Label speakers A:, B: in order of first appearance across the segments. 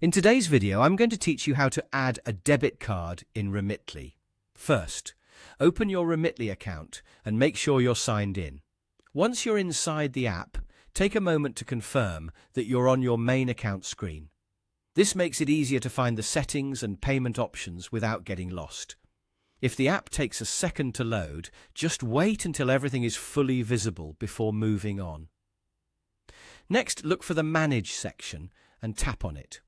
A: In today's video, I'm going to teach you how to add a debit card in Remitly. First, open your Remitly account and make sure you're signed in. Once you're inside the app, take a moment to confirm that you're on your main account screen. This makes it easier to find the settings and payment options without getting lost. If the app takes a second to load, just wait until everything is fully visible before moving on. Next, look for the Manage section and tap on it.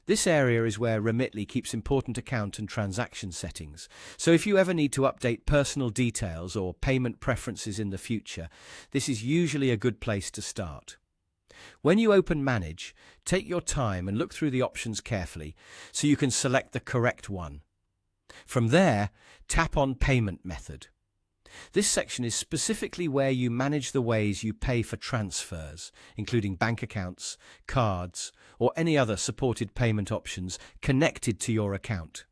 A: This area is where Remitly keeps important account and transaction settings, so if you ever need to update personal details or payment preferences in the future, this is usually a good place to start. When you open Manage, take your time and look through the options carefully so you can select the correct one. From there, tap on Payment Method. This section is specifically where you manage the ways you pay for transfers, including bank accounts, cards, or any other supported payment options connected to your account.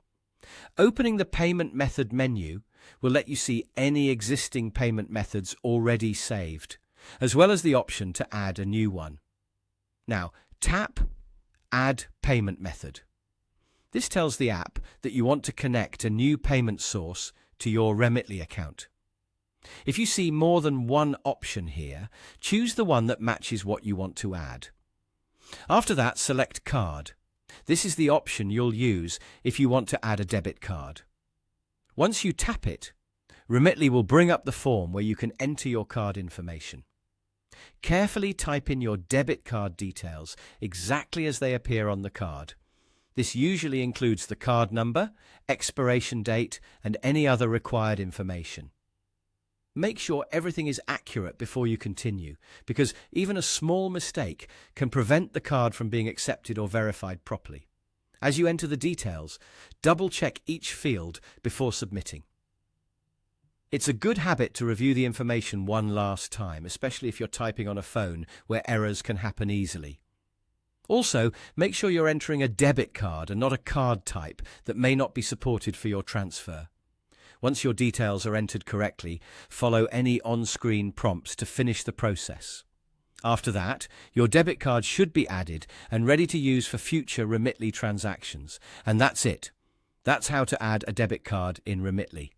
A: Opening the Payment Method menu will let you see any existing payment methods already saved, as well as the option to add a new one. Now, tap Add Payment Method. This tells the app that you want to connect a new payment source to your Remitly account. If you see more than one option here, choose the one that matches what you want to add. After that, select Card. This is the option you'll use if you want to add a debit card. Once you tap it, Remitly will bring up the form where you can enter your card information. Carefully type in your debit card details exactly as they appear on the card. This usually includes the card number, expiration date, and any other required information. Make sure everything is accurate before you continue, because even a small mistake can prevent the card from being accepted or verified properly. As you enter the details, double-check each field before submitting. It's a good habit to review the information one last time, especially if you're typing on a phone where errors can happen easily. Also, make sure you're entering a debit card and not a card type that may not be supported for your transfer. Once your details are entered correctly, follow any on-screen prompts to finish the process. After that, your debit card should be added and ready to use for future Remitly transactions. And that's it. That's how to add a debit card in Remitly.